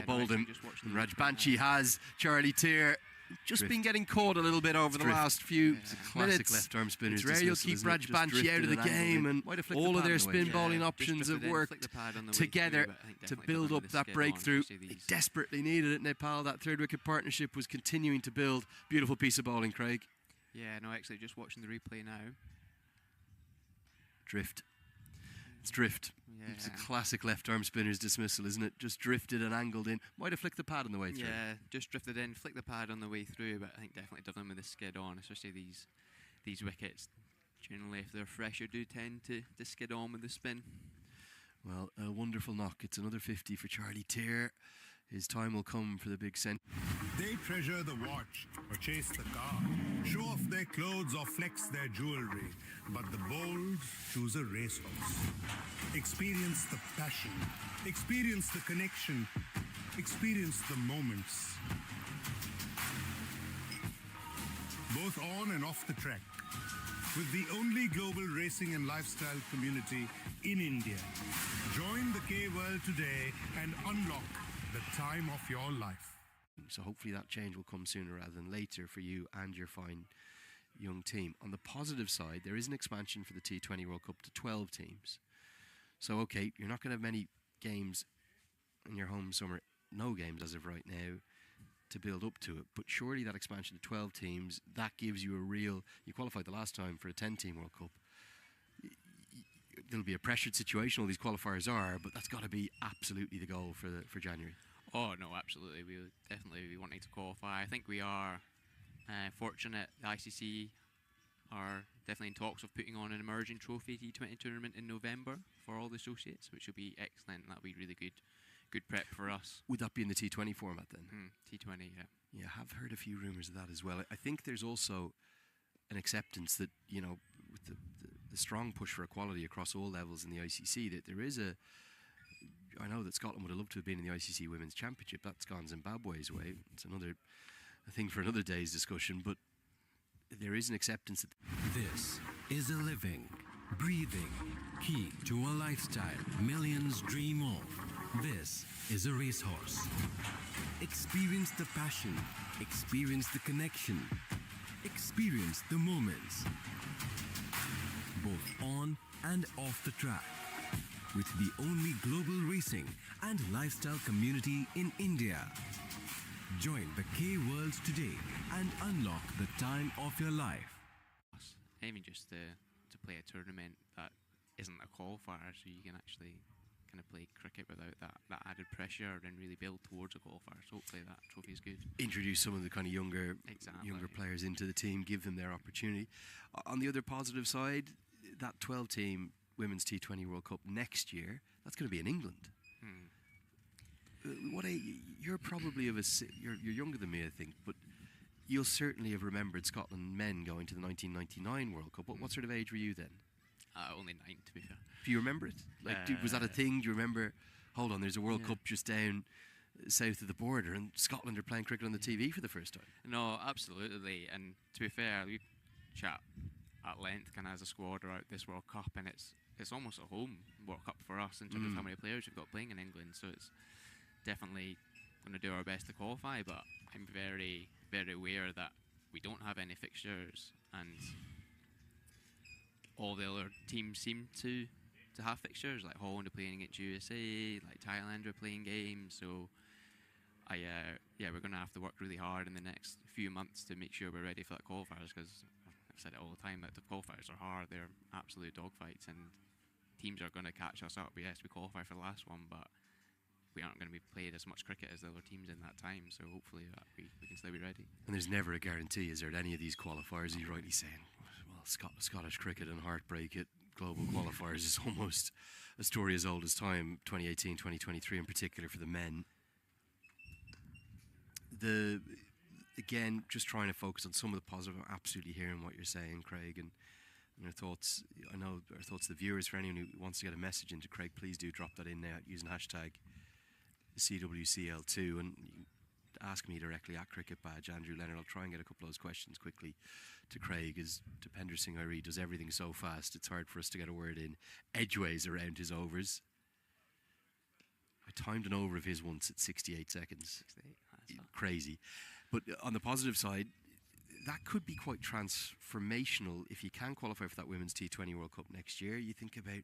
bowled him. And Rajbanshi has. Charlie Tier just been getting caught a little bit over the last few minutes. Left arm spinner. It's rare you'll keep Rajbanshi out of the game, and all of their spin bowling options have worked together to build up that breakthrough. They desperately needed it. Nepal, that third wicket partnership was continuing to build. Beautiful piece of bowling, Craig. Yeah, no, actually, just watching the replay now. Drift. It's drift. Yeah. It's a classic left arm spinner's dismissal, isn't it? Just drifted and angled in. Might have flicked the pad on the way through. Yeah, just drifted in, flicked the pad on the way through, but I think definitely done them with the skid on, especially these wickets. Generally, if they're fresher, do tend to skid on with the spin. Well, a wonderful knock. It's another 50 for Charlie Tier. His time will come for the big century. They treasure the watch or chase the car, show off their clothes or flex their jewelry. But the bold choose a racehorse. Experience the passion, experience the connection, experience the moments. Both on and off the track. With the only global racing and lifestyle community in India. Join the K-World today and unlock the time of your life. So hopefully that change will come sooner rather than later for you and your fine young team. On the positive side, there is an expansion for the T20 World Cup to 12 teams. So, okay, you're not going to have many games in your home summer, no games as of right now, to build up to it. But surely that expansion to 12 teams, that gives you a real... You qualified the last time for a 10-team World Cup. There'll be a pressured situation, all these qualifiers are, but that's got to be absolutely the goal for January. Oh, no, absolutely. We'll definitely be wanting to qualify. I think we are fortunate. The ICC are definitely in talks of putting on an emerging trophy T20 tournament in November for all the associates, which will be excellent. That'll be really good prep for us. Would that be in the T20 format then? T20, yeah. Yeah, I have heard a few rumours of that as well. I think there's also an acceptance that, you know, with the strong push for equality across all levels in the ICC, that there is I know that Scotland would have loved to have been in the ICC Women's Championship. That's gone Zimbabwe's way. It's a thing for another day's discussion, but there is an acceptance that... This is a living, breathing key to a lifestyle millions dream of. This is a racehorse. Experience the passion, experience the connection, experience the moments, both on and off the track. With the only global racing and lifestyle community in India. Join the K-World today and unlock the time of your life. Even just to play a tournament that isn't a qualifier, so you can actually kind of play cricket without that added pressure and really build towards a qualifier. So hopefully that trophy is good. Introduce some of the kind of younger players into the team, give them their opportunity. On the other positive side, that 12-team Women's T20 World Cup next year, that's going to be in England. You're probably you're younger than me, I think, but you'll certainly have remembered Scotland men going to the 1999 World Cup. What sort of age were you then? Only 9, to be fair. Do you remember it? Was that a thing? Do you remember, hold on, there's a World Cup just down south of the border and Scotland are playing cricket on the TV for the first time? No, absolutely. And to be fair, we chat at length kind of as a squad about this World Cup, and it's almost a home World Cup for us in terms of how many players we've got playing in England. So it's definitely going to do our best to qualify, but I'm very, very aware that we don't have any fixtures, and all the other teams seem to have fixtures. Like Holland are playing against USA, like Thailand are playing games. So we're going to have to work really hard in the next few months to make sure we're ready for that qualifiers, because I've said it all the time that the qualifiers are hard. They're absolute dogfights, and teams are going to catch us up. Yes, we qualify for the last one, but we aren't going to be played as much cricket as the other teams in that time. So hopefully that we can still be ready. And there's never a guarantee, is there, at any of these qualifiers? As you're rightly saying, well, Scottish cricket and heartbreak at global qualifiers is almost a story as old as time. 2018, 2023 in particular for the men. Again, just trying to focus on some of the positive. I'm absolutely hearing what you're saying, Craig, and our thoughts. I know our thoughts to the viewers. For anyone who wants to get a message into Craig, please do drop that in now using hashtag CWCL2, and you can ask me directly at Cricket Badge Andrew Leonard. I'll try and get a couple of those questions quickly to Craig, as Dipender Singh Iree does everything so fast it's hard for us to get a word in edgeways around his overs. I timed an over of his once at 68 seconds. 68. That's not- Crazy. But on the positive side, that could be quite transformational if you can qualify for that Women's T20 World Cup next year. You think about,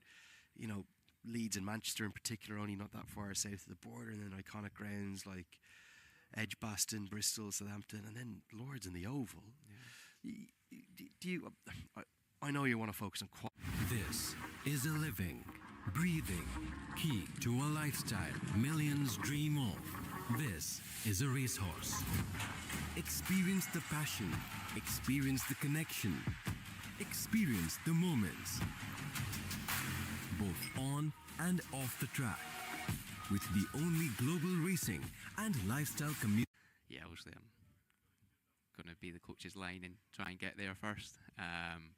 Leeds and Manchester in particular, only not that far south of the border, and then iconic grounds like Edgbaston, Bristol, Southampton, and then Lords in the Oval. I know you want to focus on This is a living, breathing key to a lifestyle millions dream of. This is a racehorse. Experience the passion, experience the connection, experience the moments, both on and off the track, with the only global racing and lifestyle community. Yeah, obviously I'm going to be the coach's line and try and get there first.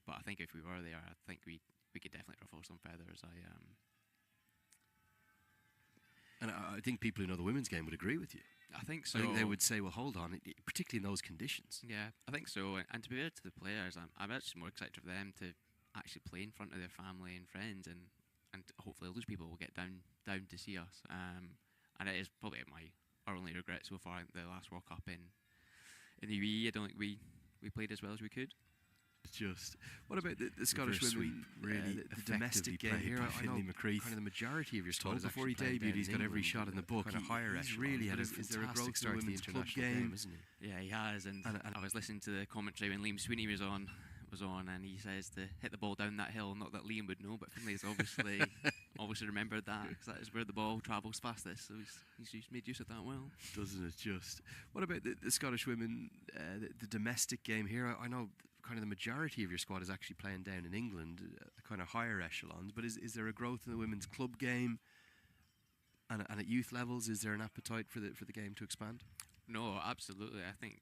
But I think if we were there, I think we could definitely ruffle some feathers. And I think people who know the women's game would agree with you. I think so. I think they would say, well, hold on, particularly in those conditions. Yeah, I think so. And to be fair to the players, I'm actually more excited for them to actually play in front of their family and friends, and hopefully those people will get down to see us. And it is probably our only regret so far. The last World Cup in the UAE, I don't think we played as well as we could. Just what about the Scottish women? Really, the domestic game here. I know kind of the majority of your squad is before he actually debuted, he's got every England, shot in the book. Kind of higher He's echelons, really had but a is there a fantastic growth start in to the the women's club international game, game. isn't he? Yeah, he has. And I was listening to the commentary when Liam Sweeney was on, and he says to hit the ball down that hill. Not that Liam would know, but Finlay's obviously remembered that, because that is where the ball travels fastest. So he's made use of that well. Doesn't it just? What about the Scottish women, the domestic game here? I know kind of the majority of your squad is actually playing down in England, kind of higher echelons, but is there a growth in the women's club game? And at youth levels, is there an appetite for the game to expand? No, absolutely. I think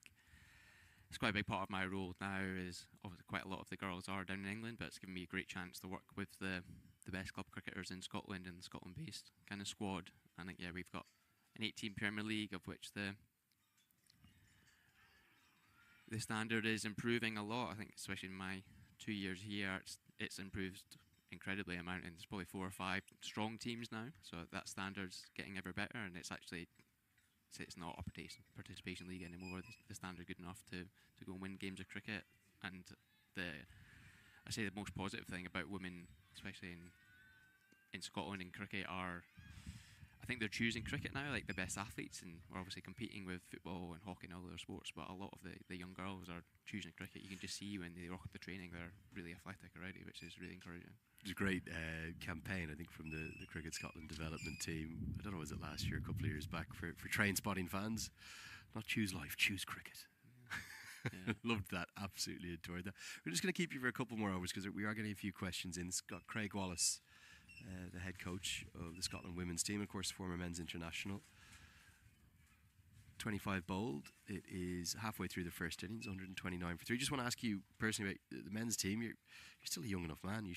it's quite a big part of my role now. Is obviously quite a lot of the girls are down in England, but it's given me a great chance to work with the best club cricketers in Scotland and the Scotland-based kind of squad. And I think we've got an 8-team Premier League, of which the standard is improving a lot. I think, especially in my 2 years here, it's improved incredibly amount, and there's probably 4 or 5 strong teams now. So that standard's getting ever better, and it's not a participation league anymore. The standard good enough to go and win games of cricket. And I say the most positive thing about women, especially in Scotland in cricket, are I think they're choosing cricket now, like the best athletes, and we're obviously competing with football and hockey and all other sports, but a lot of the young girls are choosing cricket. You can just see when they rock up the training, they're really athletic already, which is really encouraging. It was a great campaign, I think, from the Cricket Scotland development team. I don't know, was it last year, a couple of years back, for train spotting fans? Not choose life, choose cricket. Yeah. Loved that, absolutely adored that. We're just going to keep you for a couple more hours because we are getting a few questions in. It's got Craig Wallace, the head coach of the Scotland women's team, of course, former men's international. 25 bowled. It is halfway through the first innings, 129 for 3. Just want to ask you personally about the men's team. You're still a young enough man. You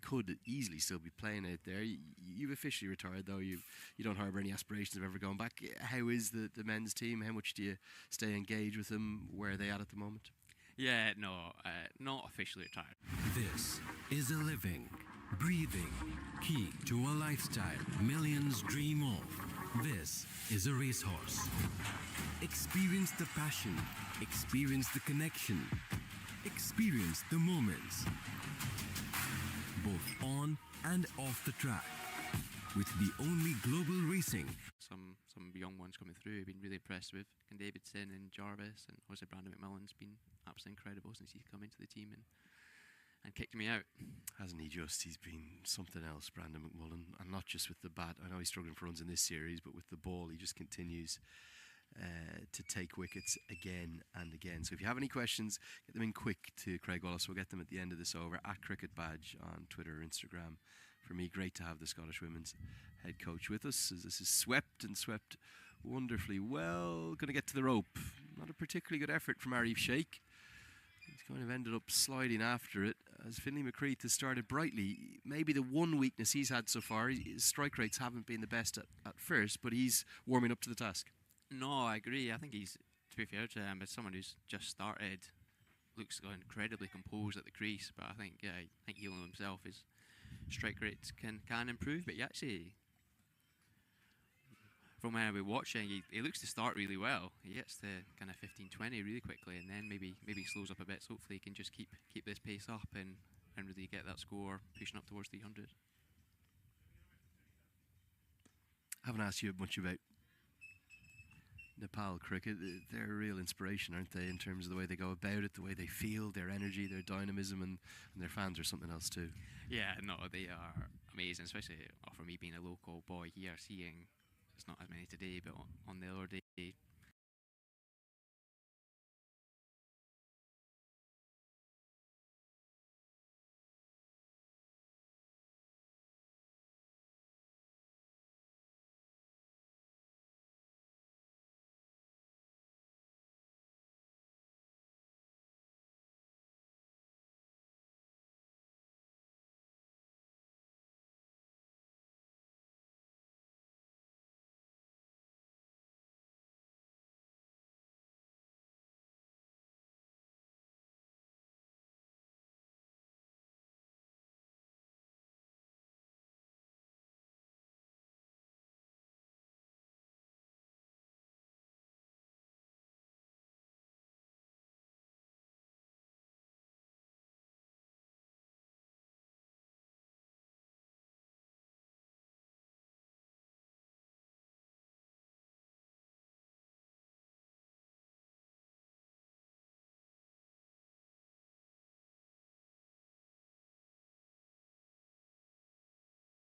could easily still be playing out there. You've officially retired, though. You don't harbour any aspirations of ever going back. How is the men's team? How much do you stay engaged with them? Where are they at the moment? Yeah, no, not officially retired. This is a living, breathing key to a lifestyle millions dream of. This is a racehorse. Experience the passion, experience the connection, experience the moments, both on and off the track, with the only global racing. Some young ones coming through, I've been really impressed with. Ken Davidson and Jarvis, and obviously Brandon McMillan's been absolutely incredible since he's come into the team and kicked me out. Hasn't he just? He's been something else, Brandon McMullen, and not just with the bat. I know he's struggling for runs in this series, but with the ball, he just continues to take wickets again and again. So if you have any questions, get them in quick to Craig Wallace. We'll get them at the end of this over at Cricket Badge on Twitter or Instagram. For me, great to have the Scottish women's head coach with us, as this is swept wonderfully well. Going to get to the rope. Not a particularly good effort from Arif Sheikh. He's kind of ended up sliding after it, as Finlay McCreath has started brightly. Maybe the one weakness he's had so far, his strike rates haven't been the best at first, but he's warming up to the task. No, I agree. I think he's, to be fair to him, as someone who's just started, looks incredibly composed at the crease. But I think he'll know himself, his strike rates can improve. But he actually from when I've been watching, he looks to start really well. He gets to kind of 15-20 really quickly, and then maybe slows up a bit. So hopefully he can just keep this pace up and really get that score pushing up towards 300. I haven't asked you much about Nepal cricket. They're a real inspiration, aren't they, in terms of the way they go about it, the way they feel, their energy, their dynamism, and their fans are something else too. Yeah, no, they are amazing, especially for me being a local boy here, seeing, it's not as many today, but on the other day,